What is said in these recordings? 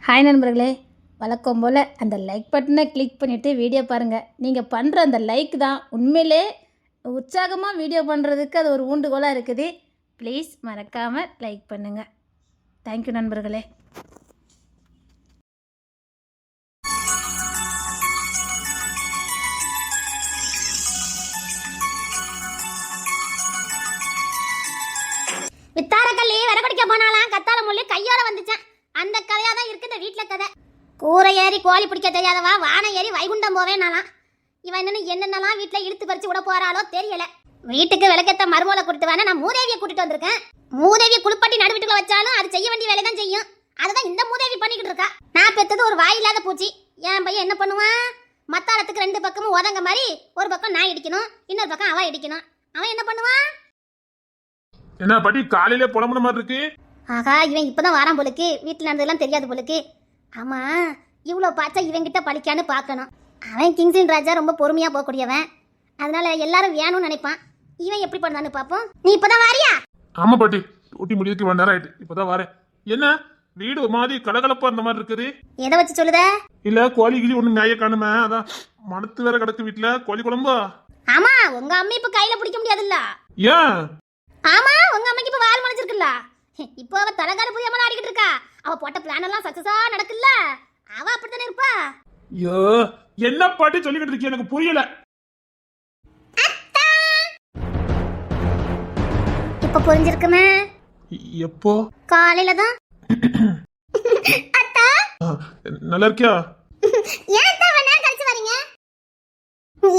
Hi நண்பர்களே, வழக்கம் போல் அந்த லைக் பட்டனை கிளிக் பண்ணிவிட்டு வீடியோ பாருங்கள். நீங்கள் பண்ணுற அந்த லைக் தான் உண்மையிலே உற்சாகமாக வீடியோ பண்ணுறதுக்கு அது ஒரு ஊண்டுகோலாக இருக்குது. ப்ளீஸ் மறக்காமல் லைக் பண்ணுங்கள். தேங்க்யூ நண்பர்களே. வித்தாரக்கல்லி வரகுடிக்க போனாலாம் கத்தால முள்ளி கையோட வந்துச்சான். அந்த கதையா தான் இருக்கு இந்த வீட்டுல கதை. கூரை ஏறி கோழி பிடிக்க தெரியாதவா வானம் ஏறி வைகுண்டம் போவேனாலாம். இவன் என்னென்னலாம் வீட்டுல இழுத்து பறிச்சு விட போறாளோ தெரியல. வீட்டுக்கு விளக்கேத்த மருமலை கூட்டிட்டு வேணா நான் மூதேவியை கூட்டிட்டு வந்திருக்கேன். மூதேவியை குளிப்பாட்டி நடு வீட்டுக்குள்ள வச்சாலும் அது செய்ய வேண்டிய வேலை தான் செய்யும். அதுதான் இந்த மூதேவி பண்ணிக்கிட்டு இருக்கா. நான் பெத்தது ஒரு வாய் இல்லாத பூச்சி. என் பையன் என்ன பண்ணுவான், மத்தாளத்துக்கு ரெண்டு பக்கமும் உதங்க மாதிரி ஒரு பக்கம் நான் இடிக்கணும், இன்னொரு பக்கம் அவன் இடிக்கணும். அவன் என்ன பண்ணுவான்? என்ன பாட்டி காலையில புலம்புன மாதிரி இருக்கு? ஆகா, இவன் இப்பதான் வாரான் போலுக்கு. வீட்டுல நடந்ததெல்லாம் தெரியாது போலுக்கு. ஆமா, இவ்வளவு பார்த்தா இவன் கிட்ட பழிக்கான்னு பார்க்கணும். அவன் கிங்ஸின் ராஜா ரொம்ப பொறுமையா போகக்கூடியவன். அதனால எல்லாரும் வேணும்னு நினைப்பான். இவன் எப்படி பண்ணான்னு பாப்போம். நீ இப்பதான் வாரியா? ஆமா பாட்டி, ஊட்டி முடிவுக்கு வர நேரம் ஆயிட்டு. இப்பதான் வரேன். என்ன வீடு ஒரு மாதிரி கலகலப்பா அந்த மாதிரி இருக்குது. எதை வச்சு சொல்லுத? இல்ல கோழி கிளி ஒண்ணு மேய காணுமே, அதான் மனத்து வேற கிடக்கு வீட்டுல. கோழி குழம்பா? ஆமா, உங்க அம்மா இப்ப கையில பிடிக்க முடியாதுல்ல. ஏன்? ஆமா, உங்க அம்மைக்கு இப்ப வால் முளைச்சிருக்குல்ல. இப்போ அவ தலகால புரியாம ஆடிக்கிட்டு இருக்கா. அவ போட்ட பிளான் எல்லாம் சக்சஸா நடக்குல்ல. அவ அப்படித்தானே இருப்பா. ஐயோ, என்ன பாட்டி சொல்லிக்கிட்டு இருக்கீங்க, எனக்கு புரியல. இப்ப புரிஞ்சிருக்குமே. எப்போ? காலையில தான். அத்தா நல்லா இருக்கியா? ஏன் தான் இவ்வளவு நேரம் கழிச்சு வரீங்க?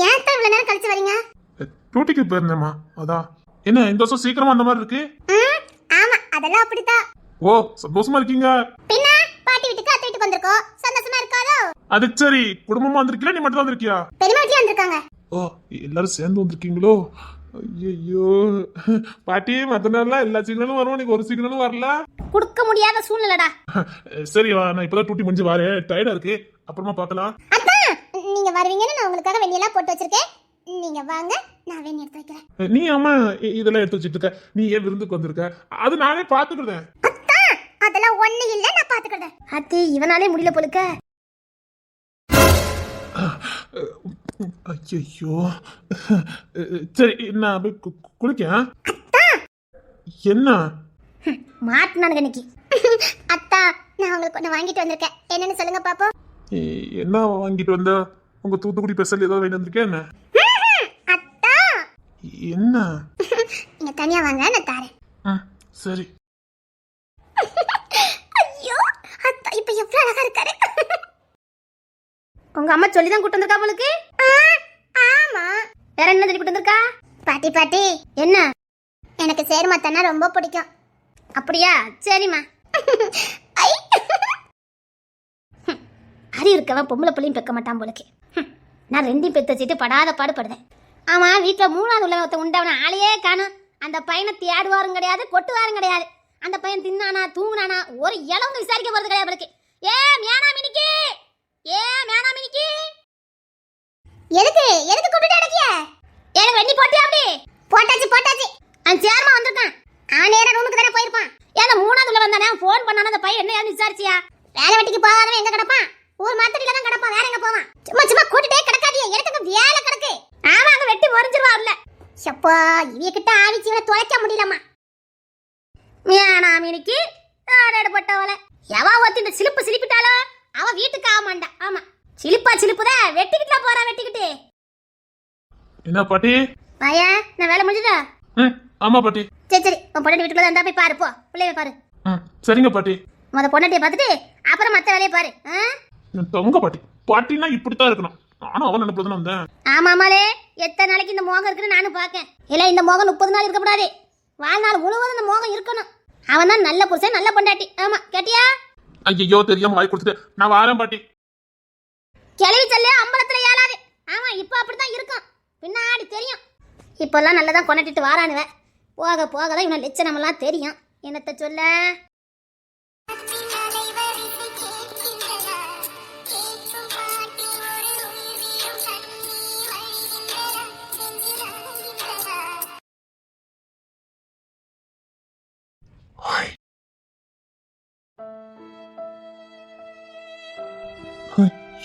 ஏன் தான் இவ்வளவு நேரம் கழிச்சு வரீங்க? டூட்டிக்கு போயிருந்தேம்மா, அதான். என்ன இந்த வருஷம் சீக்கிரமா அந்த மாதிரி இருக்கு? ஆமா, அதெல்லாம் அப்படிதான். ஓ, சந்தோஷமா இருக்கீங்க? பின்ன பாட்டி வீட்டுக்கு அத்தை வீட்டுக்கு வந்திருக்கோம். சந்தோஷமா இருக்காதோ? அது சரி, குடும்பமா வந்திருக்கீங்களா, நீ மட்டும் தான் வந்திருக்கியா? பெரியமா வீட்டுல வந்திருக்காங்க. ஓ, எல்லாரும் சேர்ந்து வந்திருக்கீங்களோ? ஐயோ பாட்டி, மத்த நேரம்லாம் எல்லா சிக்னலும் வரும், நீங்க ஒரு சிக்னலும் வரல. குடுக்க முடியாத சூழ்நிலைடா. சரி வா, நான் இப்பதான் டூட்டி முடிஞ்சு வரேன். டயர்டா இருக்கு, அப்புறமா பார்க்கலாம். அத்தா, நீங்க வருவீங்கன்னு நான் உங்களுக்காக வெண்ணியெல்லாம் போட்டு வச்சிருக்கேன். நீங்க வாங்க, நான் வெண்ணி எடுத்து வைக்கிறேன். நீ ஆமா இதெல்லாம் எடுத்து வச்சிட்டு இருக்க, நீ ஏன் விருந்துக்கு வந்திருக்க? அது நானே பாத்துக்கிட்டேன். அத்தா, அதெல்லாம் ஒண்ணு இல்ல, நான் பாத்துக்கிட்டேன். அத்தி, இவனாலே முடியல போலுக்க. ஐயோ, சரி நான் போய் குளிக்க. என்ன மாட்டினானுங்க இன்னைக்கு. அத்தா, நான் உங்களுக்கு ஒண்ணு வாங்கிட்டு வந்திருக்கேன். என்னன்னு சொல்லுங்க பாப்போம். என்ன வாங்கிட்டு வந்த? உங்க தூத்துக்குடி ஸ்பெஷல் ஏதாவது வாங்கிட்டு வந்திருக்கேன்? என்ன அத்தா? என்ன? நீங்க தனியா வாங்க, நான் தரேன். சரி. ஐயோ, அத்தா இப்ப எவ்வளவு அழகா இருக்காரு. உங்க அம்மா சொல்லி தான் கூட்டு வந்திருக்கா உங்களுக்கு? ஆமா. வேற என்ன சொல்லி கூட்டு வந்திருக்கா? பாட்டி பாட்டி, என்ன? எனக்கு சேர்மாத்தனா ரொம்ப பிடிக்கும். அப்படியா? சரிம்மா. அறிவு இருக்கவன் பொம்பளை பிள்ளையும் பெக்க மாட்டான் போலுக்கு. நான் ரெண்டையும் பெத்து வச்சுட்டு படாத பாடுபடுதேன். ஆமா, வீட்டுல மூணாவது உள்ள ஒருத்த உண்டவன ஆளையே காணும். அந்த பையனை தேடுவாரும் கிடையாது, கொட்டுவாரும் கிடையாது. அந்த பையன் தின்னானா தூங்குனானா ஒரு இளவுங்க விசாரிக்க போறது கிடையாது அவளுக்கு. ஏ மியானா மினிக்கு, ஏ மியானா மினிக்கு, எதுக்கு எதுக்கு கூப்பிட்டு அடக்கிய? எனக்கு வெண்ணி போட்டியா? அப்படி போட்டாச்சு போட்டாச்சு. அந்த சேர்மா வந்திருக்கான். நேரா ரூமுக்கு தானே போயிருப்பான். ஏன் மூணாவது உள்ள வந்தானே ஃபோன் பண்ணானே அந்த பையன் என்ன ஏன்னு விசாரிச்சியா? வேலை வெட்டிக்கு போகாதவன் எங்க கிடப்பான்? ஊர் மாத்தடியில தான் கிடப்பான், வேற எங்க போவான்? சும்மா சும்மா கூட்டிட்டே கிடக்காதீங்க, எனக்கு அங்க வேலை கிடக்கு. ஆமா, அங்க வெட்டி மறிஞ்சிருவார்ல. சப்பா, இவிய கிட்ட ஆவிச்சு இவனை தொலைக்க முடியலம்மா. மியானா மினிக்கு ஆடப்பட்டவள எவா ஒருத்தி இந்த சிலிப்பு சிலிப்பிட்டாலோ அவ வீட்டுக்கு ஆமாண்டா. ஆமா, சிலிப்பா சிலிப்புதான் வெட்டிக்கிட்டா போறா. வெட்டிக்கிட்டு என்ன பாட்டி? வாயா, நான் வேலை முடிஞ்சுதா? ஆமா பாட்டி. சரி சரி, உன் பொண்டாட்டி வீட்டுக்குள்ள இருந்தா போய் பாரு, போ பிள்ளைய பாரு. சரிங்க பாட்டி. முத பொண்டாட்டியை பார்த்துட்டு அப்புறம் மத்த வேலையை பாரு. தொங்க பாட்டி, பாட்டினா இப்படித்தான் இருக்கணும். நானும் அவன் நினைப்பதுன்னு வந்தேன். ஆமாமாலே, எத்தனை நாளைக்கு இந்த மோகம் இருக்குன்னு நானும் பாக்கேன். இல்ல, இந்த மோகம் 30 நாள் இருக்கக்கூடாது, வாழ்நாள் முழுவதும் இந்த மோகம் இருக்கணும். அவன் தான் நல்ல புருஷன், நல்ல பொண்டாட்டி. ஆமா, கேட்டியா? ஐயோ, தெரியாம வாய் கொடுத்துட்டு நான் வாரேன் பாட்டி. கிளவி சொல்ல அம்பலத்துல ஏலாது. ஆமா, இப்ப அப்படித்தான் இருக்கும், பின்னாடி தெரியும். இப்பெல்லாம் நல்லதான் கொண்டாட்டிட்டு வாரானுவ. போக போகதான் இவன லட்சணம் எல்லாம் தெரியும். என்னத்த சொல்ல?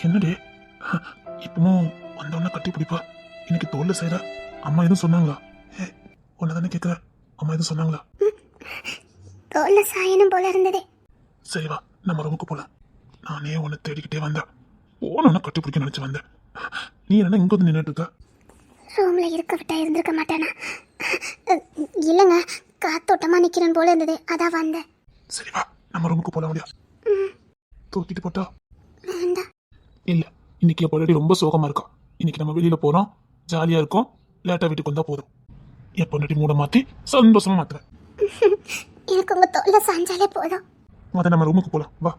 என்னடி இப்பவும் வந்தவொடனே கட்டி பிடிப்பா, இன்னைக்கு தோல்ல செய்யற. அம்மா எதுவும் சொன்னாங்களா? உன்னை தானே கேட்குற, அம்மா எதுவும் சொன்னாங்களா? தோல்ல சாயனும் போல இருந்தது. சரி வா, நம்ம ரூமுக்கு போலாம். நானே உன்னை தேடிக்கிட்டே வந்தேன், போனவொன்னே கட்டி பிடிக்க நினைச்சு வந்தேன். நீ என்ன இங்க வந்து நின்றுட்டு இருக்க? ரூம்ல இருக்க விட்டா இருந்திருக்க மாட்டேனா? இல்லைங்க, காத்தோட்டமா நிக்கிறேன் போல இருந்தது, அதான் வந்தேன். சரி வா, நம்ம ரூமுக்கு போலாம். முடியா தூக்கிட்டு போட்டா? வேண்டாம். இல்ல, இன்னைக்கு என் பொண்டாட்டி ரொம்ப சோகமா இருக்கா. இன்னைக்கு நம்ம வெளியில போறோம், ஜாலியா இருக்கும், லேட்டா வீட்டுக்கு வந்தா போதும். என் பொண்டாட்டி மூட மாத்தி சந்தோஷமா மாத்துறேன். எனக்கு உங்க தோல்ல சாஞ்சாலே போதும். அத நம்ம ரூமுக்கு போலாம் வா.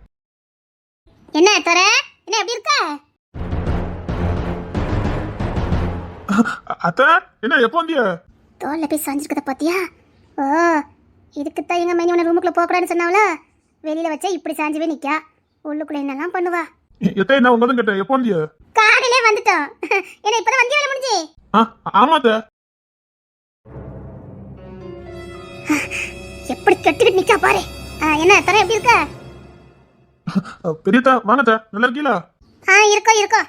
என்ன தர, என்ன எப்படி இருக்க? அத்த, என்ன எப்போ வந்திய? தோல்ல போய் சாஞ்சிருக்கத பாத்தியா? ஓ, இதுக்குத்தான் எங்க மைனி உன ரூமுக்குள்ள போக கூடாதுன்னு சொன்னாவல. வெளியில வச்சா இப்படி சாஞ்சுவே நிக்கா, உள்ளுக்குள்ள என்னெல்லாம் பண்ணுவா. எத்த என்ன உங்க கேட்டேன், எப்போ வந்திய? காலையிலே வந்துட்டோம். என்ன இப்பதான் வந்தியா வேலை முடிஞ்சு? ஆமாத்த. எப்படி கட்டிக்கிட்டு நிக்கா பாரு. என்ன தர, எப்படி இருக்க? பெரியதா வாங்கத்த, நல்லா இருக்கீங்களா? இருக்கோம் இருக்கோம்.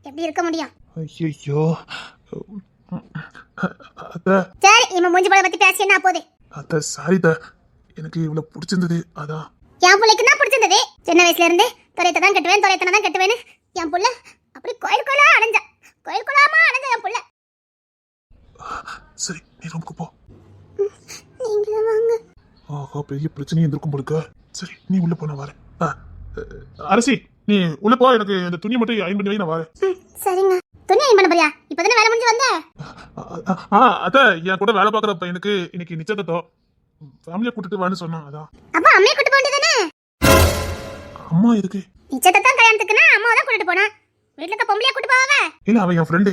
எப்படி இருக்க முடியும்? ஐயோ அத்த. சரி, இவன் மூஞ்சி பழம் பத்தி பேசி என்ன போகுது? அத்த சாரித, எனக்கு இவ்வளவு பிடிச்சிருந்தது அதான். என் பிள்ளைக்கு தான் பிடிச்சிருந்தது. சின்ன வயசுல இருந்து தொலைத்தை தான் கட்டுவேன், தொலைத்தனை தான் கட்டுவேன்னு என் புள்ள அப்படி கோயில் கோயிலா அடைஞ்சா, கோயில் கோலாமா அடைஞ்சா என் புள்ள. சரி, நீ ரூமுக்கு போ. நீங்க வாங்க. ஆஹா, பெரிய பிரச்சனையும் இருந்திருக்கும் போலுக்க. சரி, நீ உள்ள போ, நான் வரேன். அரசி, நீ உள்ள போ, எனக்கு இந்த துணியை மட்டும் அயன் பண்ணி வை, நான் வரேன். சரிங்க. துணி அயன் பண்ண போறியா? இப்பதானே வேலை முடிஞ்சு வந்த. அத்த, என் கூட வேலை பாக்குற பையனுக்கு இன்னைக்கு நிச்சயதார்த்தம், ஃபேமிலியை கூட்டிட்டு வான்னு சொன்னான், அதான். அப்ப அம்மையை கூட்டிட்டு போக வேண்டியதானே? அம்மா எதுக்கு? நிச்சயதார்த்தம் கல்யாணத்துக்குன்னா அம்மாவை தான் கூட்டிட்டு போனா, வீட்டுல இருக்க பொம்பளையா கூட்டிட்டு போவாவ? இல்ல, அவன் என் ஃப்ரெண்டு,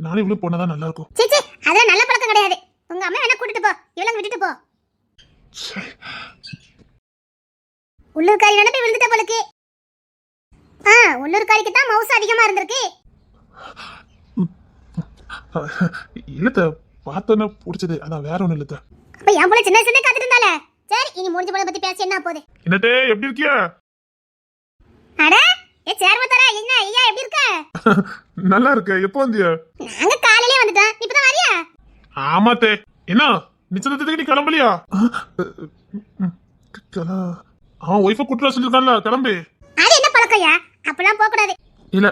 நானே உள்ள போனாதான் நல்லா இருக்கும். சீச்சி, அதெல்லாம் நல்ல பழக்கம் கிடையாது. உங்க அம்மா வேணா கூட்டிட்டு போ, இவளங்க விட்டுட்டு போ. உள்ளூர்காரி வேணா போய் விழுந்துட்ட போலுக்கு. உள்ளூர்காரிக்கு தான் மவுசு அதிகமா இருந்திருக்கு. இல்லத்த, பார்த்தோன்னே பிடிச்சது, அதான், வேற ஒண்ணும் இல்லத்த. அப்ப என் போல சின்ன வயசுல காத்துட்டு இருந்தால. சரி, இனி முடிஞ்ச போல பத்தி பேசி என்ன போகுது? என்னட்டே, எப்படி இருக்கியா? அட, சேர்வ தர, என்ன ஐயா எப்படி இருக்க? நல்லா இருக்க. எப்போ வந்திய? நாங்க காலையிலே வந்துட்டோம், இப்பதான் வரியா? ஆமாத்தே. என்ன நிச்சயத்துக்கு நீ கிளம்பலையா? அவன் ஒய்ஃபை கூட்டுல சொல்லிருக்கான்ல, கிளம்பு. அது என்ன பழக்கம்யா? அப்பெல்லாம் போக கூடாது. இல்ல,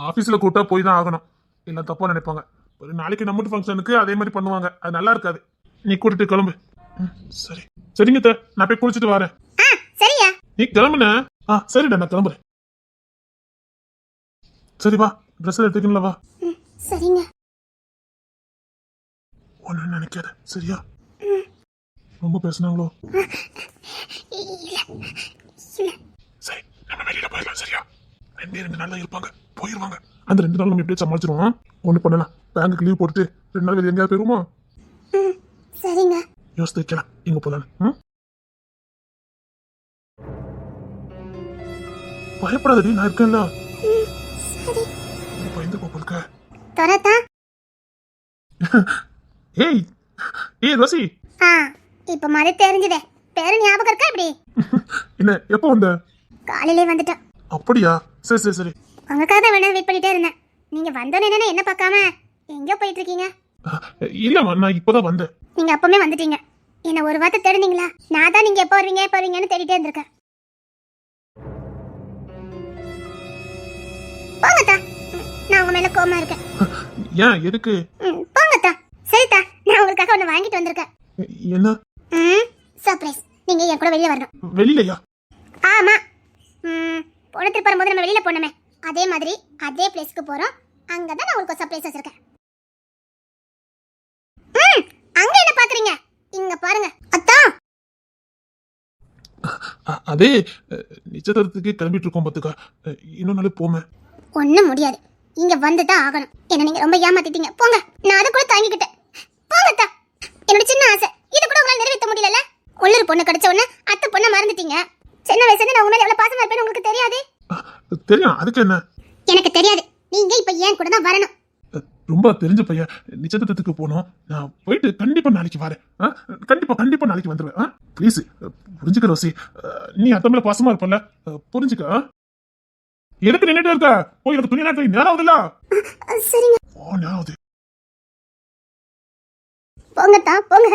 ஆபீஸ்ல கூட்டா போய் தான் ஆகணும், இல்ல தப்பா நினைப்பாங்க. ஒரு நாளைக்கு நம்ம ஃபங்க்ஷனுக்கு அதே மாதிரி பண்ணுவாங்க, அது நல்லா இருக்காது. நீ கூட்டிட்டு கிளம்பு. சரி, சரிங்க தே, நான் போய் குளிச்சுட்டு வரேன். சரியா? நீ கிளம்புன? சரிடா, நான் கிளம்புறேன். சரி வா, ட்ரெஸ் எடுத்துக்கல வா. சரிங்க. ஒன்னு நினைக்காத, சரியா? ரொம்ப பேசுனாங்களோ? சரி, நம்ம வெளியில போயிடலாம், சரியா? 2 நாள் தான் இருப்பாங்க, போயிருவாங்க. அந்த 2 நாள் நம்ம எப்படியே சமாளிச்சிருவோம். ஒண்ணு பண்ணலாம், பேங்குக்கு லீவ் போட்டுட்டு 2 நாள் வெளியே எங்கேயாவது போயிருவோமா? சரிங்க. யோசித்து வைக்கலாம், எங்க போலாம். பயப்படாதடி, நான் இருக்கேன்ல. சரி. பயந்து போக்க. தரதா? ஏய் ரோசி. இப்ப மாதிரி தெரிஞ்சதே. பேரு ஞாபகம் இருக்கா இப்படி? என்ன, எப்போ வந்த? காலையிலே வந்துட்டோம். அப்படியா? சரி சரி சரி. உங்களுக்காக தான் வேணா வெயிட் பண்ணிட்டே இருந்தேன். நீங்க வந்தோன்னு என்ன பார்க்காம எங்க போயிட்டு இருக்கீங்க? இல்லம்மா, நான் இப்போதான் வந்தேன். நீங்க அப்பமே வந்துட்டீங்க. என்ன ஒரு வார்த்தை தேடுனீங்களா? நான் தான் நீங்க எப்போ வருவீங்கன்னு தேடிட்டே இருந்திருக்கேன். போங்கத்தா, நான் உங்க மேல கோவமா இருக்கேன். ஏன், எதுக்கு? போங்கத்தா. சரிதா, நான் உங்களுக்காக ஒண்ணு வாங்கிட்டு வந்திருக்கேன். என்ன? சர்ப்ரைஸ். நீங்க என் கூட வெளியே வரணும். வெளியிலயா? ஆமா. போன ட்ரிப் வரும்போது நம்ம வெளியில போனோமே, அதே மாதிரி அதே பிளேஸ்க்கு போறோம். அங்கதான் நான் உங்களுக்கு சர்ப்ரைஸ் வச்சிருக்கேன். அங்க என்ன பாக்குறீங்க? இங்க பாருங்க அத்தா. அதே நிச்சயதார்த்தத்துக்கு கிளம்பிட்டு இருக்கோம் பாத்துக்கா, இன்னும் நாளே போமே. ஒண்ணும் முடியாது, இங்க வந்துதான் ஆகணும். என்ன நீங்க ரொம்ப ஏமாத்திட்டீங்க. போங்க, நான் அதை கூட தாங்கிக்கிட்டேன். போங்க அத்தா, என்னோட சின்ன ஆசை இது கூட உங்களால நிறைவேற்ற முடியல. உள்ளூர் பொண்ணு கிடைச்ச உடனே அத்தை பொண்ணை மறந்துட்டீங்க. சின்ன வயசுல நான் உங்க மேல எவ்வளவு பாசமா இருப்பேன்னு உங்களுக்கு தெரியாது? தெரியும், அதுக்கு என்ன? எனக்கு தெரியாது. நீங்க இப்ப ஏன் கூட தான் வரணும். ரொம்ப தெரிஞ்ச பையன், நிச்சயதார்த்தத்துக்கு போனோம். நான் போயிட்டு கண்டிப்பா நாளைக்கு வரேன். கண்டிப்பா நாளைக்கு வந்துருவேன். ப்ளீஸ் புரிஞ்சுக்க ரோசி, நீ அத்தை மேல பாசமா இருப்பல, புரிஞ்சுக்க. எதுக்கு நின்னுட்டு இருக்க? போய் எனக்கு துணி நாட்டு நேரம் ஆகுதுல்ல. சரிங்க. ஓ நேரம் ஆகுது. போங்கத்தா போங்க.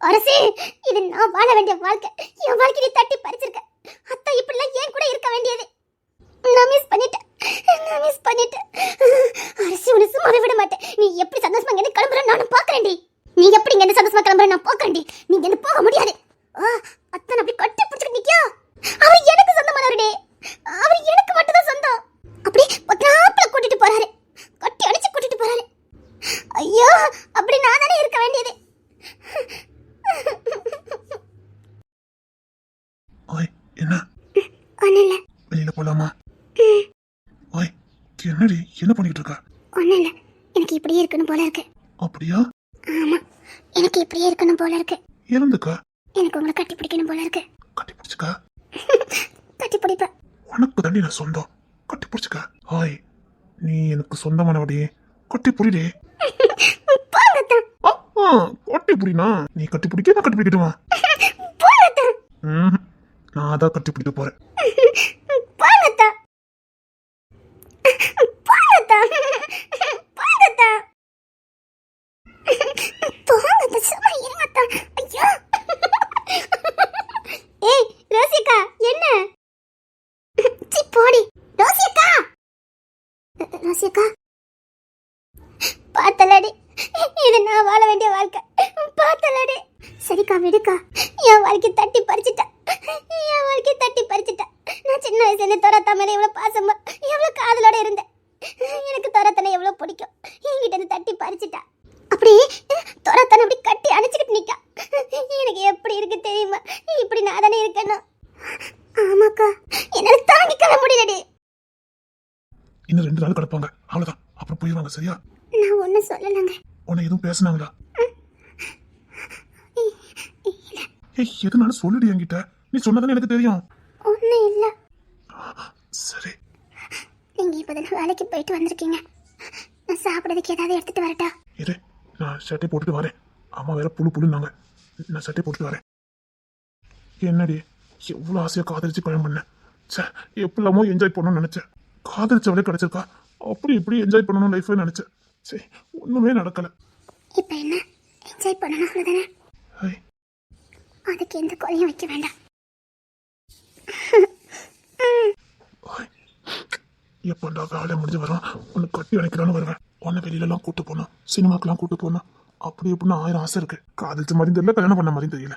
அரசே, இது நான் வாழ வேண்டிய வாழ்க்கை. என் வாழ்க்கை நீ தட்டி பறிச்சிருக்க. அத்தா இப்படிலாம் ஏன் கூட இருக்க வேண்டியது. நான் மிஸ் பண்ணிட்டேன். அரசே, உன்னை சும்மாவே விட மாட்டேன். நீ எப்படி சந்தோஷமா இங்க கிளம்புற நானும் பாக்குறேன்டி. நீ எப்படி இங்க சந்தோஷமா கிளம்புற நான் பாக்குறேன்டி. நீங்க இங்க போக முடியாது. அத்தனை அப்படி கட்டி பிடிச்சிட்டு நிக்கியா. அவர் எனக்கு சொந்தமானவருடே. அவர் எனக்கு மட்டும் தான் சொந்தம். அப்படி பத்ராப்புல கூட்டிட்டு போறாரு. கட்டி அடிச்சு கூட்டிட்டு போறாரு. ஐயோ, அப்படி நான் தானே இருக்க வேண்டியது. ஓய் என்ன? ஒண்ணுல்ல. வெளியில போலாமா? ஓய் என்னடி என்ன பண்ணிட்டு இருக்க? ஒண்ணுல்ல. எனக்கு இப்படியே இருக்கணும் போல இருக்கு. அப்படியா? ஆமா, எனக்கு இப்படியே இருக்கணும் போல இருக்கு. இருந்துக்க. எனக்கு உங்களை கட்டி பிடிக்கணும் போல இருக்கு. கட்டி பிடிச்சுக்க. கட்டி பிடிப்பேன். உனக்கு தாண்டி நான் சொந்தம். கட்டி பிடிச்சுக்க. ஓய் நீ எனக்கு சொந்தமானவடி. கட்டி புரிடி. போங்கத்தான். கட்டி புரினா நீ கட்டி பிடிக்க நான் கட்டி பிடிக்கட்டுமா? போங்கத்தான். நான் அதான் கட்டி பிடிக்க போறேன். போங்கத்தான். போங்கத்தான். போங்கத்தான். போங்கத்தான். சும்மா இருங்கத்தான். ஐயோ. ஏய் ரோசிகா, என்ன? சி போடி. ரோசிகா. ரோசிகா. பார்த்தலடி, இது நான் வாழ வேண்டிய வாழ்க்கை. பார்த்தலடி. சரிக்கா விடுக்கா. என் வாழ்க்கை தட்டி பறிச்சுட்டா. நான் சின்ன வயசுல தோரத்தா மேல எவ்வளவு பாசமா எவ்வளவு காதலோட இருந்தேன். எனக்கு தோரத்தனை எவ்வளவு பிடிக்கும். என்கிட்ட இருந்து தட்டி பறிச்சுட்டா. அப்படி தோரத்தனை அப்படி கட்டி அணைச்சிக்கிட்டு நிக்கா. எனக்கு எப்படி இருக்கு தெரியுமா? இப்படி நான் தானே இருக்கணும். ஆமாக்கா, என்னால தாங்கிக்கல முடியலடி. இன்னும் 2 நாள் கிடப்பாங்க, அவ்வளவுதான். அப்புறம் போயிடுவாங்க. சரியா? நான் ஒன்னும் சொல்லலங்க. உன்னை எதுவும் பேசினாங்களா? ஏய் எதுனாலும் சொல்லுடி என்கிட்ட. நீ சொன்னதானே எனக்கு தெரியும். ஒன்னும் இல்ல. சரி. நீங்க இப்பதானே வேலைக்கு போயிட்டு வந்திருக்கீங்க. நான் சாப்பிடறதுக்கு ஏதாவது எடுத்துட்டு வரட்டா? இரு, நான் சட்டை போட்டுட்டு வரேன். அம்மா வேற புழுன்னாங்க. நான் சட்டை போட்டுட்டு வரேன். என்னடி எவ்வளவு ஆசையா காதலிச்சு கல்யாணம் பண்ணேன். சே, எப்படிலாமோ என்ஜாய் பண்ணணும்னு நினைச்சேன். காதலிச்சவளே கிடைச்சிருக்கா. அப்படி இப்படி என்ஜாய் பண்ணணும் லைஃப்னு நினைச்சேன். சரி, ஒண்ணுமே நடக்கல. இப்ப என்ன? என்ஜாய் பண்ணணும் அவ்வளவுதானே. ஐ, அதுக்கு எந்த குறையும் வைக்க வேண்டாம். எப்பண்டா வேலை முடிஞ்சு வரும் உன்னை கட்டி அணைக்கிறான்னு வருவேன். உன்னை வெளியிலலாம் கூட்டு போகணும், சினிமாக்கெல்லாம் கூட்டு போகணும். அப்படி எப்படின்னு 1000 ஆசை இருக்கு. காதலிச்ச மாதிரி தெரியல, கல்யாணம் பண்ண மாதிரி தெரியல.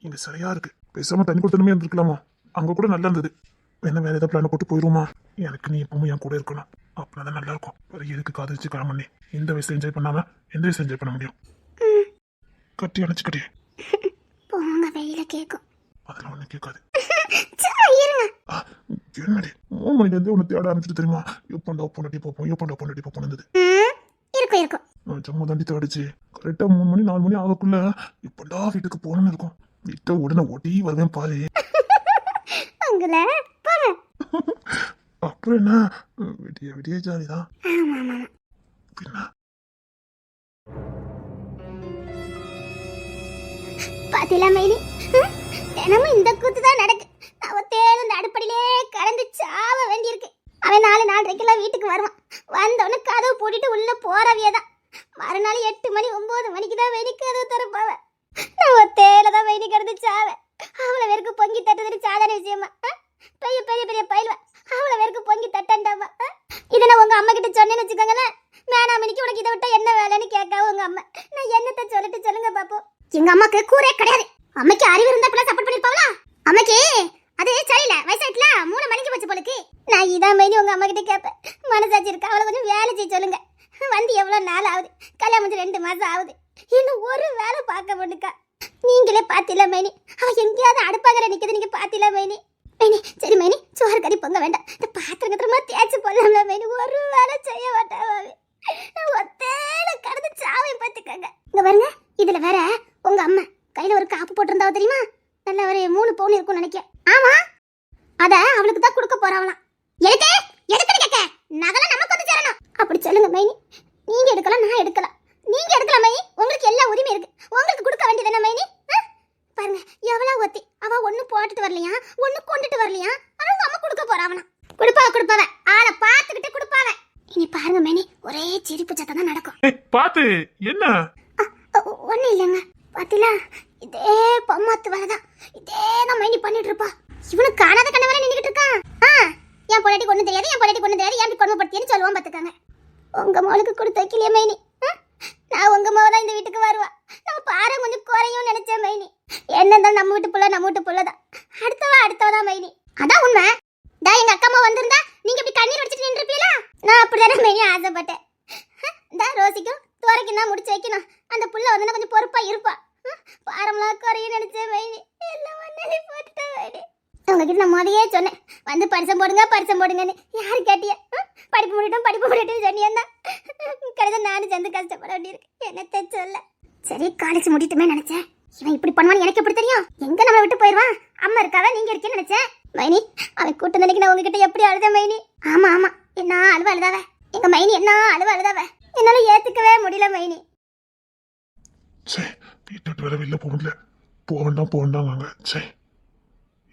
இங்க சரியா இருக்கு. பேசாம தண்ணி கொடுத்தனுமே இருந்திருக்கலாமோ. அங்க கூட நல்லா இருந்தது. என்ன வேற ஏதாவது பிளான போட்டு போயிருவோமா? எனக்கு நீ எப்பவும் என் கூட இருக்கணும். அப்படின்னா நல்லா இருக்கும். வேற எதுக்கு காதலிச்சு கல்யாணம் பண்ணி இந்த வயசுல என்ஜாய் பண்ணாம எந்த வயசுல என்ஜாய் பண்ண முடியும்? கட்டி அணைச்சுக்கட்டி. போங்க, வெளியில கேக்கும். அதெல்லாம் ஒண்ணு கேட்காது. சும்மா இருங்க. என்னடி 3 மணில இருந்து உன்னை தேட ஆரம்பிச்சுட்டு தெரியுமா? எப்பண்டா பொண்டாட்டி பார்ப்போம் இருந்தது. இருக்கும். நான் சும்மா தாண்டி தேடிச்சு. கரெக்டா 3 மணி 4 மணி ஆகக்குள்ள இப்பண்டா வீட்டுக்கு போகணும்னு இருக்கும். வீட்டை உடனே ஓட்டி வருவேன் பாரு. உங்கள போங்க. அப்புறம் என்ன, விடிய ஜாலிதான். பின்ன பாத்திலா மைனி, தினமும் இந்த கூத்து தான் நடக்கு. அவன் தேடும் இந்த அடுப்படியிலே கலந்து சாவ வேண்டியிருக்கு. அவன் 4:30 வீட்டுக்கு வருவான். வந்தவொடனே கதவு பூட்டிட்டு உள்ள போறவியதான். மறுநாள் 8 மணி 9 மணிக்கு தான் வெடி கதவு திறப்பாவ. நான் தேயில தான் வெடி கிடந்து சாவ. அவ்வளோ பேருக்கு பொங்கி தட்டுறது சாதாரண விஷயமா? பெரிய பெரிய பெரிய பயில்வ அவ்வளோ பேருக்கு பொங்கி தட்டாண்டாமா? இதை நான் உங்க அம்மா கிட்ட சொன்னேன்னு வச்சுக்கோங்களேன். வேணாம் மணிக்கு உனக்கு இதை விட்டா என்ன வேலைன்னு கேட்காவ உங்க அம்மா. நான் என்னத்தை சொல்லிட்டு சொல்லுங்க பாப்போம். எங்க அம்மாக்கு கூரே கிடையாது. அம்மைக்கு அறிவு இருந்தா கூட சப்போர்ட் பண்ணிருப்பாங்களா? அம்மைக்கு அது சரியில்லை, வயசாயிட்டுல 3 மணிக்கு வச்சு போலுக்கு. நான் இதான் மைனி உங்க அம்மா கிட்ட கேட்பேன். மனசாட்சி இருக்கா? அவளை கொஞ்சம் வேலை செய்ய சொல்லுங்க. வந்து எவ்வளவு நாள் ஆகுது? கல்யாணம் முடிஞ்சு 2 மாசம் ஆகுது. இன்னும் ஒரு வேலை பார்க்க முடியுக்கா? நீங்களே பாத்தில மைனி, அவ எங்கேயாவது அடுப்பாங்கற நிக்குது. நீங்க பாத்தில மைனி? மைனி சரி மைனி, சோறு கறி பொங்க வேண்டாம். இந்த பாத்திரம் திரும்ப தேய்ச்சி போடலாம்ல மைனி. ஒரு வேலை செய்ய மாட்டாவே. ஒத்தேல கடந்து சாவை பார்த்துக்கங்க. இங்க பாருங்க, இதுல வேற உங்க அம்மா கையில ஒரு காப்பு போட்டிருந்தாவ தெரியுமா? நல்ல ஒரு 3 பவுன் இருக்கும்னு நினைக்கிறேன். ஆமா, அத அவளுக்கு தான் கொடுக்க போறாவலாம். எதுக்குன்னு கேட்க, நகல நமக்கு வந்து சேரணும். அப்படி சொல்லுங்க மைனி. நீங்க எடுக்கலாம், நான் எடுக்கலாம். நீங்க எடுக்கலாம் மைனி. உங்களுக்கு எல்லா உரிமை இருக்கு. உங்களுக்கு கொடுக்க வேண்டியதானே மைனி? பாருங்க எவ்வளவு ஒத்தி. அவ ஒண்ணு போட்டுட்டு வரலையா, ஒண்ணு கொண்டுட்டு வரலையா. ஆனா உங்க அம்மா கொடுக்க போறாவலாம். கொடுப்பாவ ஆளை பார்த்துக்கிட்டு கொடுப்பாவ. இனி பாருங்க மேனி, ஒரே சிரிப்பு சத்தம் தான் நடக்கும். பாத்து என்ன ஒண்ணு இல்லைங்க, பாத்தீங்களா? இதே பம்மாத்து வேலைதான், இதே தான் மைனி பண்ணிட்டு இருப்பா. இவனுக்கு காணாத கண்ண வேலை நின்னுக்கிட்டு இருக்கான். என் பொண்டாட்டி கொண்டு தெரியாது, என் பொண்டாட்டி கொண்டு தெரியாது, என் கொடுமைப்படுத்தியன்னு சொல்லுவான் பாத்துக்காங்க. உங்க மகளுக்கு கொடுத்து வைக்கலையே மைனி. நான் உங்க மகள் தான் இந்த வீட்டுக்கு வருவா. நம்ம பாரு கொஞ்சம் குறையும் நினைச்சேன் மைனி. என்ன இருந்தாலும் நம்ம வீட்டு புள்ளதான். அடுத்தவதான் மைனி. அதான் உண்மை. எங்க அக்கா அம்மா வந்திருந்தா நீங்க இப்படி கண்ணீர் வடிச்சிட்டு நின்றுப்பீங்களா? நான் அப்படிதானே மைனி ஆசைப்பட்டேன். ரோசிக்கும் துவரைக்கும் தான் முடிச்சு வைக்கணும். அந்த புள்ள வந்து கொஞ்சம் பொறுப்பா இருப்பா. பாரம்லாம் குறையும் நினைச்சேன் மைனி. எல்லாம் மண்ணாலே போட்டுட்டேன் மைனி. உங்ககிட்ட நான் முதலே சொன்னேன், வந்து பரிசம் போடுங்கன்னு. யாரு கேட்டிய? படிப்பு முடியட்டும் சொன்னியா? கடைசி நானும் சேர்ந்து கஷ்டப்பட வேண்டியிருக்கு. என்னத்த சொல்ல. சரி, காலேஜ் முடிட்டுமே நினைச்சேன். இவன் இப்படி பண்ணுவான்னு எனக்கு எப்படி தெரியும்? எங்க நம்ம விட்டு போயிடுவான். அம்மா இருக்காவ, நீங்க இருக்கேன்னு நினைச்சேன் மைனி. அவன் கூட்டம் நினைக்க நான் உங்ககிட்ட எப்படி அழுத மைனி. ஆமா என்ன அழுதாவ எங்க மைனி, என்ன அழுதாவ என்னால ஏத்துக்கவே முடியல மைனி. வீட்டை விட்டு வேற வெளில போகல. போவேண்டாங்க. சரி,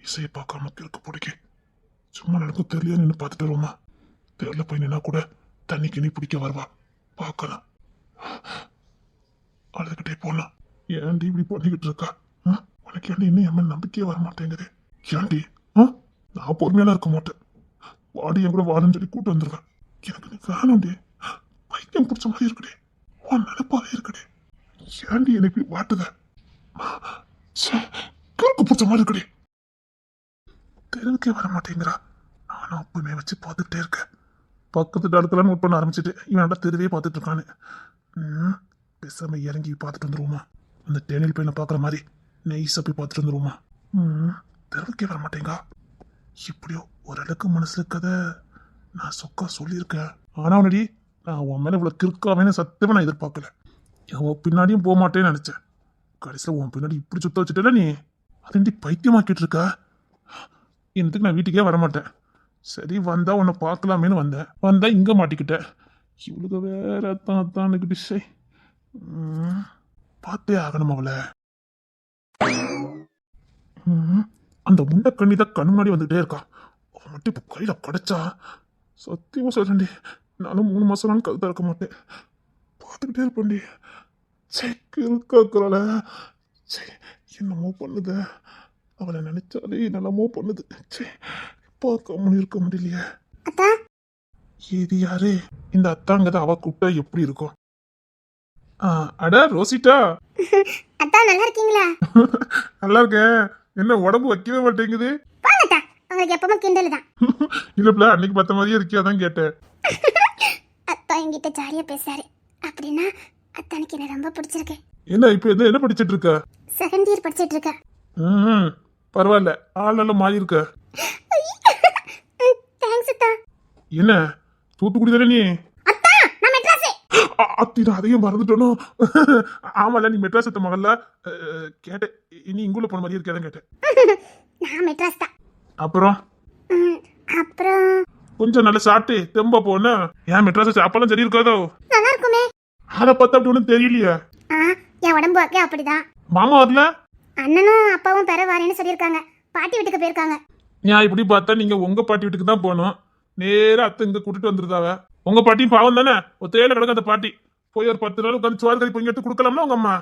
இசையை பார்க்காம இருக்க பிடிக்க சும்மா நடக்கும் தெரியல நின்று பார்த்துட்டு வருவோமா? தெரியல போய் நின்னா கூட தண்ணி கிணி பிடிக்க வருவா, பார்க்கலாம். அழுதுகிட்டே போனா ஏன்டி இப்படி பண்ணிக்கிட்டு இருக்கா? உனக்கு ஏன்டி இன்னும் என் நம்பிக்கையே வர மாட்டேங்குது? ஏன்டி நான் பொறுமையெல்லாம் இருக்க மாட்டேன். வாடி என் கூட வாடுன்னு சொல்லி கூட்டு வந்துருவேன். எனக்கு நீ வேணும்டி. பைத்தியம் பிடிச்ச மாதிரி இருக்குடே, உன் நினைப்பாவே இருக்குடே. ஏன்டி என்னை இப்படி வாட்டுத? கிழக்கு பிடிச்ச மாதிரி இருக்குடே. தெருவுக்கே வர மாட்டேங்கிறா. நானும் அப்பவுமே வச்சு பார்த்துட்டே இருக்கேன். பக்கத்து டாக்டர்லாம் நோட் பண்ண ஆரம்பிச்சுட்டு இவன் தெருவே பார்த்துட்டு இருக்கான்னு. பேசாம இறங்கி பார்த்துட்டு வந்துருவோமா? அந்த டேனியல் பையனை பார்க்குற மாதிரி நைஸா போய் பார்த்துட்டு வந்துருவோமா? தெருவுக்கே வர மாட்டேங்கா. இப்படியோ ஓரளவுக்கு மனசுல கதை நான் சொக்கா சொல்லியிருக்கேன். ஆனா உனடி நான் உன் மேல இவ்வளவு கிறுக்காவேன்னு சத்தியமா நான் எதிர்பார்க்கல. உன் பின்னாடியும் போக மாட்டேன்னு நினைச்சேன். கடைசியில் உன் பின்னாடி இப்படி சுத்த வச்சுட்டல நீ. அதேண்டி பைத்தியமாக்கிட்டு இருக்க. இன்னத்துக்கு நான் வீட்டுக்கே வரமாட்டேன். சரி, வந்தா உன்னை பார்க்கலாமேன்னு வந்தா இங்க மாட்டிக்கிட்டேன். இவளுக்கு வேற தான்னுக்கிட்டு சை. பார்த்தே ஆகணும் அவளை. அந்த முண்டை கண்ணி தான் கண் முன்னாடி வந்துகிட்டே இருக்கா. அவன் மட்டும் இப்போ கையில கிடைச்சா சத்தியமா சொல்றேன்டி, நானும் 3 மாசம் நாள் கழுத்தா இருக்க மாட்டேன். பார்த்துக்கிட்டே இருப்பேன்டி. சரி இருக்காக்குறாள. சரி, என்னமோ பண்ணுது. அவளை நினைச்சாலே என்னமோ பண்ணுது. சரி, பார்க்காம இருக்க முடியலையே. இது யாரு? இந்த அத்தாங்கதான் அவ கூப்பிட்டா எப்படி இருக்கும்? அட ரோசிட்டா, நல்லா இருக்கீங்களா? நல்லா இருக்கேன். என்ன உடம்பு வைக்கவே மாட்டேங்குது? உங்களுக்கு எப்பவும் கிண்டல் தான். இல்லப்பல, அன்னைக்கு பார்த்த மாதிரியே இருக்கியா தான் கேட்டேன். அத்தா என்கிட்ட ஜாலியா பேசாரு. அப்படின்னா அத்தானுக்கு என்ன ரொம்ப பிடிச்சிருக்கு. என்ன இப்ப என்ன படிச்சிட்டு இருக்க? செகண்ட் இயர் படிச்சிட்டு இருக்க. பரவாயில்ல, ஆள் நல்லா மாறி இருக்க. தேங்க்ஸ் அத்தா. என்ன தூத்துக்குடி தானே நீ? அத்தா, நான் மெட்ராஸ். அத்தினா அதையும் மறந்துட்டோனோ. ஆமால, நீ மெட்ராஸ் அத்த மகள்ல கேட்டேன். இனி இங்குள்ள போன மாதிரி இருக்காதான் கேட்டேன். நான் மெட்ராஸ் தான். அப்புறம் கொஞ்சம் நல்லா சாப்பிட்டு தெம்பா போன. ஏன் மெட்ராஸ் சாப்பாடுலாம் சரி இருக்காதோ? நல்லா இருக்குமே. அதை பார்த்தா அப்படி ஒன்றும் தெரியலையே. என் உடம்பு வைக்க அப்படிதான். மாமா வரல? அண்ணனும் அப்பாவும் பெற வரேன்னு சொல்லியிருக்காங்க. பாட்டி வீட்டுக்கு போயிருக்காங்க. ஏன் இப்படி பார்த்தா நீங்க உங்க பாட்டி வீட்டுக்கு தான் போகணும். நேரா அத்தை இங்க கூட்டிட்டு வந்துருதாவ. உங்க பாட்டியும் பாவம் தானே, ஒத்தையில கிடக்க அந்த பாட்டி. போய் ஒரு 10 நாள் உட்காந்து சோறு கறி பொங்கி எடுத்து கொடுக்கலாம்னா உங்க அம்மா.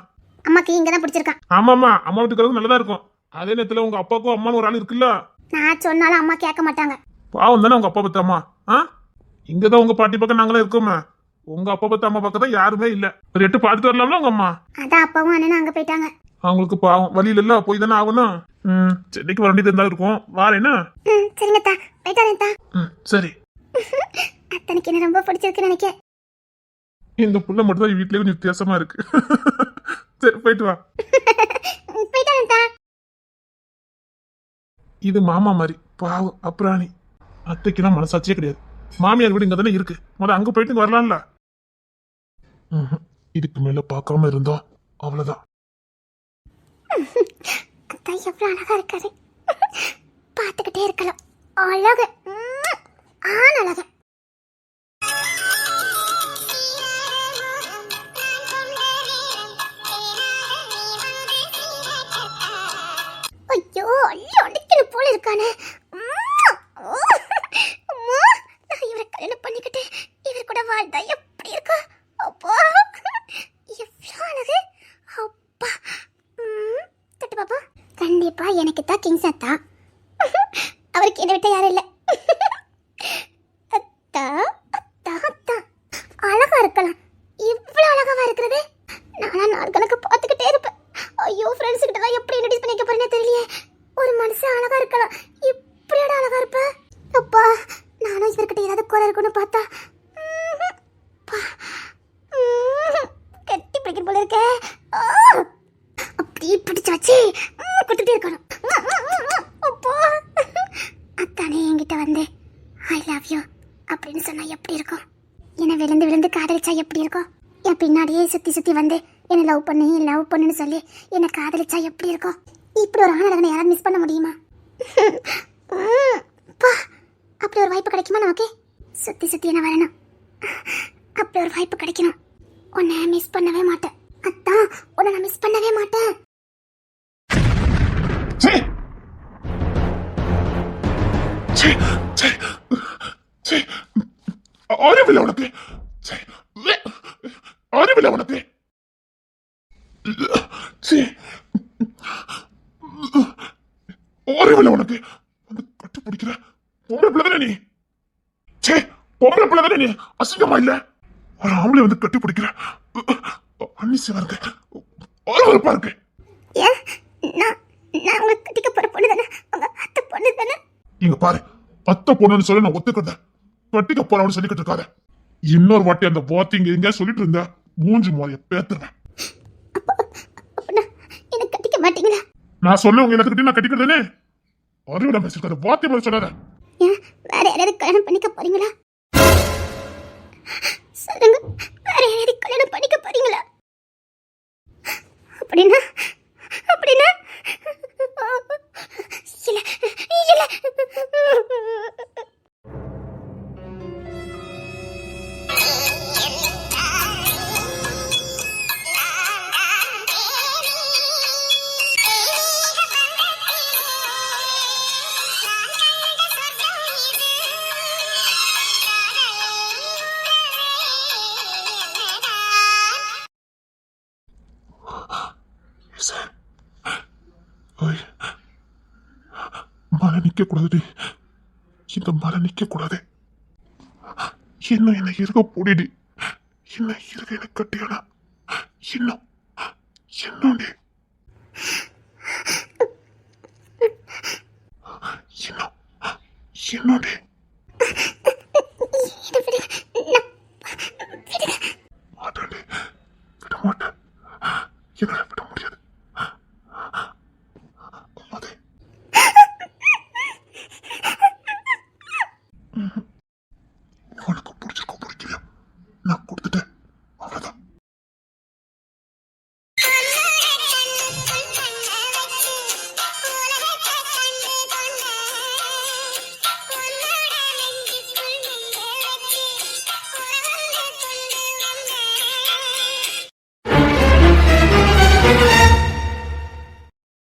அம்மாக்கு இங்க தான் பிடிச்சிருக்கான். ஆமாமா, அம்மா வீட்டுக்கு நல்லதா இருக்கும். அதே நேரத்துல உங்க அப்பாவுக்கும் அம்மானு ஒரு ஆள் இருக்குல்ல. நான் சொன்னாலும் அம்மா கேட்க மாட்டாங்க. பாவம் தானே உங்க அப்பா பத்த அம்மா. இங்கதான் உங்க பாட்டி பக்கம் நாங்களே இருக்கோமா. உங்க அப்பா பத்த அம்மா பக்கம் தான் யாருமே இல்ல. ஒரு 8 பார்த்துட்டு வரலாம்ல உங்க அம்மா. அதான் அப்பாவும் அண்ணனும் அங்க போயிட்டாங்க. அவங்களுக்கு பாவம் வழியில இல்ல, போய் தானே ஆகணும். சென்னைக்கு வர வேண்டியது இருந்தாலும் இருக்கும். வாரேன்னா? சரிங்கத்தா, போயிட்டானேத்தா. சரி. அத்தனைக்கு என்ன ரொம்ப பிடிச்சிருக்குன்னு நினைக்கிறேன். இந்த புள்ள மட்டும் தான் வீட்லயே கொஞ்சம் வித்தியாசமா இருக்கு. சரி, போயிட்டு வா. போயிட்டானேத்தா. இது மாமா மாதிரி பாவம் அப்புறாணி. அத்தைக்கெல்லாம் மனசாட்சியே கிடையாது. மாமியார் வீடு இங்க தானே இருக்கு. முதல்ல அங்க போயிட்டு வரலாம்ல. இதுக்கு மேல பார்க்காம இருந்தோம் அவ்வளவுதான். அத்தா எவ்வளவு அழகா இருக்காரு. பார்த்துக்கிட்டே இருக்கலாம். அழகு அழகு. ஐயோ, அடிக்கணும் போல இருக்கானே. கண்டிப்பா எனக்கு தான் கிங் சத்தா. அவருக்கு என்னை விட்ட யாரும் இல்லை. அத்தா அத்தா அத்தா அழகா இருக்கலாம். இவ்வளோ அழகாவா இருக்கிறது. நானா நாள் கணக்கு பார்த்துக்கிட்டே இருப்பேன். ஐயோ ஃப்ரெண்ட்ஸ் கிட்டலாம் எப்படி இன்ட்ரடியூஸ் பண்ணிக்க போறேன்னு தெரியலையே. ஒரு மனுஷன் அழகா இருக்கலாம், இப்படியோட அழகா இருப்ப. அப்பா நானும் இவர்கிட்ட ஏதாவது குறை இருக்குன்னு பார்த்தா கட்டி பிடிக்கிற போல இருக்கே. அப்படி பிடிச்சு வச்சு கொடுத்துட்டே இருக்கணும். அப்பா அத்தானே என்கிட்ட வந்து ஐ லவ் யூ அப்படின்னு சொன்னா எப்படி இருக்கும்? என்னை விழுந்து விழுந்து காதலிச்சா எப்படி இருக்கும்? என் பின்னாடியே சுத்தி சுத்தி வந்து என்னை லவ் பண்ணுன்னு சொல்லி என்னை காதலிச்சா எப்படி இருக்கும்? இப்படி ஒரு ஆணழகனை யாராவது மிஸ் பண்ண முடியுமா? பா அப்படி ஒரு வாய்ப்பு கிடைக்குமா நமக்கு? சுத்தி சுத்தி என்ன வரணும். அப்படி ஒரு வாய்ப்பு கிடைக்கணும். உன்னை மிஸ் பண்ணவே மாட்டேன் அத்தான். உன்னை நான் மிஸ் பண்ணவே மாட்டேன். சே சே சே சே அறிவில்லை உனக்கு. சே அறிவில்லை உனக்கு. சே அறிவில்லை உனக்கு. வந்து கட்டி பிடிக்கிற பொம்பளை பிள்ளை தானே நீ? சே பொம்பளை பிள்ளை தானே நீ? அசிங்கமா இல்ல? ஒரு ஆம்பளை வந்து கட்டி பிடிக்கிற அன்னிசிவா இருக்கு, அருவருப்பா இருக்கு. நான் உங்க கட்டிக்க போற பொண்ணு தானே? உங்க அத்தை பொண்ணு தானே? இங்க பாரு, அத்தை பொண்ணுன்னு சொல்லி நான் ஒத்துக்கிறேன். கட்டிக்க போறவனு சொல்லிக்கிட்டு இருக்காத. இன்னொரு வாட்டி அந்த வாத்திங்க எங்க சொல்லிட்டு இருந்த மூஞ்சி மோதைய பேத்துறேன். என்ன கட்டிக்க மாட்டீங்களா? நான் சொன்னவங்க எல்லாத்துக்கிட்டையும் நான் கட்டிக்கிறதுனே. அறிவிடம் பேசிருக்காத, வாத்தி மாதிரி சொல்லாத. வேற யாராவது கல்யாணம் பண்ணிக்க போறீங்களா? சொல்லுங்க, வேற யாராவது கல்யாணம் பண்ணிக்க போறீங்களா? அப்படின்னா அப்படின்னா இல்ல இல்ல. மழை நிக்க கூடாது. இந்த மழை நிக்க கூடாது. இன்னும் என்ன இருக்க போடிடி. இன்னும் இருக்க என்ன கட்டியானா? இன்னும் இன்னும் இன்னும் இன்னும் மாட்டேன், விட மாட்டேன். என்ன